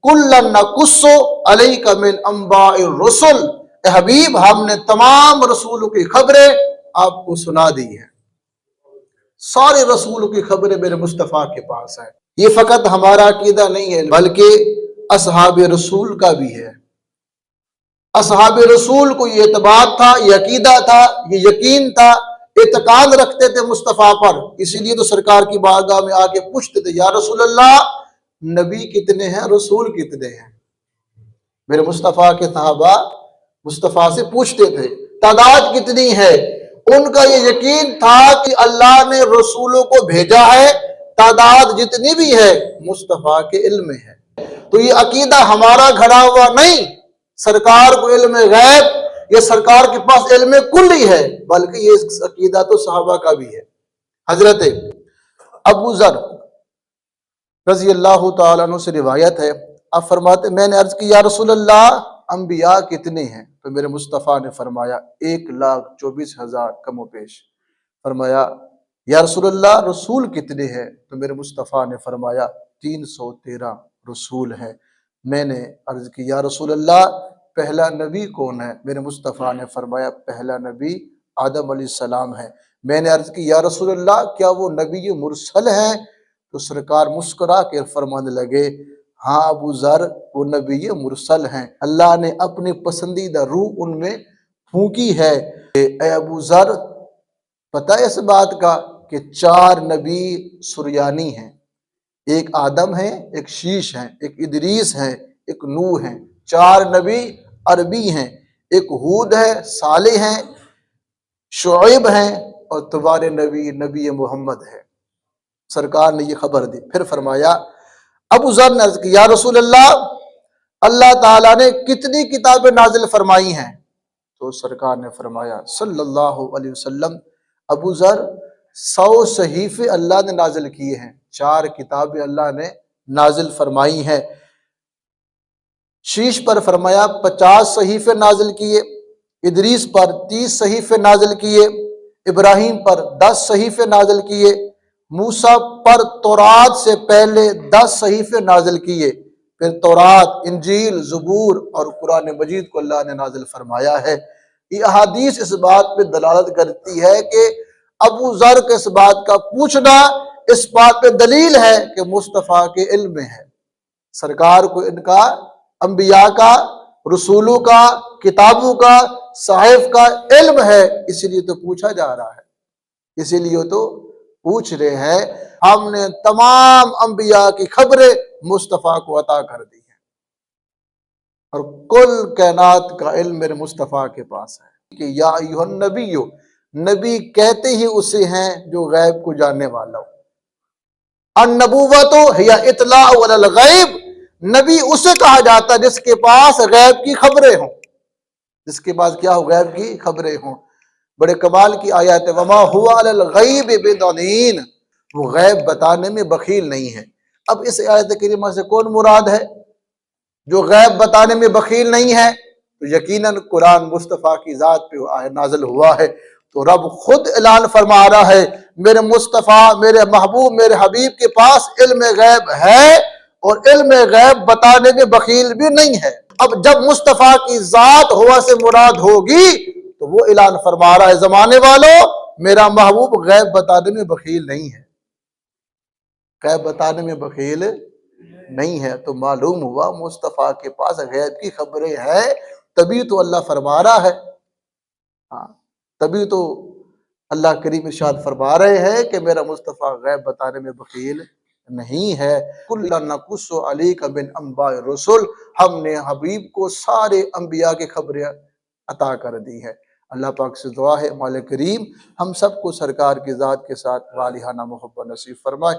कुल्लन नकुस्सु अलैका मिन अंबाइर रुसुल, ए हबीब हम ने तमाम रसूलों की खबरें आपको सुना दी है। सारे रसूलों की खबरें मेरे मुस्तफ़ा के पास है। ये फकत हमारा अकीदा नहीं है बल्कि असहाब रसूल का भी है। असहाब रसूल को ये एतबार था, ये अकीदा था, ये यकीन था, एतकाद रखते थे मुस्तफ़ा पर। इसीलिए तो सरकार की बारगाह में आके पूछते थे, या रसूल अल्लाह, नबी कितने हैं, रसूल कितने हैं? मेरे मुस्तफ़ा के सहाबा मुस्तफ़ा से पूछते थे तादाद कितनी है। उनका ये यकीन था कि अल्लाह ने रसूलों को भेजा है, तादाद जितनी भी है मुस्तफ़ा के इल्म में है। तो ये अकीदा हमारा घड़ा हुआ नहीं, सरकार को इल्म गैब ये सरकार के पास इल्म कुल्ली है, बल्कि ये अकीदा तो सहाबा का भी है। हजरत अबू ज़र रज़ी अल्लाह तआला अन्हु से रिवायत है, आप फरमाते मैंने अर्ज की या रसूल अल्लाह अंबिया कितने हैं? तो मेरे मुस्तफ़ा ने फरमाया 1,24,000 कमो पेश। फरमाया या रसूल अल्लाह रसूल कितने हैं? तो मेरे मुस्तफ़ा ने फरमाया 313 रसूल हैं। मैंने अर्ज की या रसूल अल्लाह पहला नबी कौन है? मेरे मुस्तफ़ा ने फरमाया पहला नबी आदम अलैहिस्सलाम है। मैंने अर्ज की या रसूल अल्लाह क्या वो नबी मुरसल हैं? तो सरकार मुस्कुरा के फरमाने लगे, हाँ अबू ज़र वो नबी मुरसल हैं, अल्लाह ने अपनी पसंदीदा रूह उनमें फूंकी है। ए अबू ज़र पता है इस बात का कि 4 नबी सुरयानी हैं, एक आदम है, एक शीश है, एक इदरीस है, एक नूह है। 4 नबी अरबी हैं, एक हूद है, सालेह हैं, शुएब हैं और तुम्हारे नबी नबी मोहम्मद है। सरकार ने ये खबर दी। फिर फरमाया अबू ज़र ने अर्ज़ की या रसूल अल्लाह अल्लाह ताला ने कितनी किताबें नाजिल फरमाई हैं? तो सरकार ने फरमाया सल्लल्लाहु अलैहि वसल्लम अबू ज़र 100 सहीफे अल्लाह ने नाजिल किए हैं, 4 किताबें अल्लाह ने नाजिल फरमाई हैं। शीश पर फरमाया 50 सहीफे नाजिल किए, इदरीस पर 30 सहीफे नाजिल किए, इब्राहिम पर 10 सहीफे नाजिल किए, मूसा पर तौरात से पहले 10 सहीफे नाजिल किए, फिर तौरात, इंजील, ज़बूर और कुरान मजीद को अल्लाह ने नाजिल फरमाया है। ये अहादीस इस बात पे दलालत करती है कि अबू ज़र के इस बात का पूछना इस बात पे दलील है कि मुस्तफ़ा के इल्म में है। सरकार को इनका अंबिया का, रसूलों का, किताबों का, साहिफ का इल्म है, इसीलिए तो पूछा जा रहा है, इसीलिए तो पूछ रहे हैं। हमने तमाम अंबिया की खबरें मुस्तफ़ा को अता कर दी है और कुल कायनात का इल्म मेरे मुस्तफ़ा के पास है कि या अय्युहन नबिय्यु, नबी कहते ही उसे हैं जो गैब को जानने वाला हो। अन्नबुव्वतु हिया इत्लाउ अलल गैब, नबी उसे कहा जाता है जिसके पास गैब की खबरें हों, जिसके पास क्या हो, गैब की खबरें हों। बड़े कमाल की आयत है, वमा हुवा अलल गैब बिदनीन, वो गैब बताने में बखील नहीं है। अब इस आयत करीमा से कौन मुराद है जो गैब बताने में बखील नहीं है? तो यकीनन कुरान मुस्तफ़ा की ज़ात पे नाज़िल हुआ है। तो रब खुद ऐलान फरमा रहा है मेरे मुस्तफ़ा, मेरे महबूब, मेरे हबीब के पास इल्म गैब है और इल्म गैब बताने में बखील भी नहीं है। अब जब मुस्तफ़ा की ज़ात हुआ से मुराद होगी तो वो ऐलान फरमा रहा है ज़माने वालों मेरा महबूब गैब बताने में बखील नहीं है, गैब बताने में बखील नहीं है। तो मालूम हुआ मुस्तफ़ा के पास गैब की खबरें हैं, तभी तो अल्लाह फरमा रहा है। हाँ, तभी तो अल्लाह करीम इरशाद फरमा रहे हैं कि मेरा मुस्तफ़ा गैब बताने में बखील नहीं है। कुल्लन नकुस्सु अलैका मिन अंबाइ रुसुल, हमने हबीब को सारे अंबिया की खबरें अता कर दी है। अल्लाह पाक से दुआ है मौला करीम हम सबको सरकार की ज़ात के साथ वालिहाना मोहब्बत नसीब फरमाए।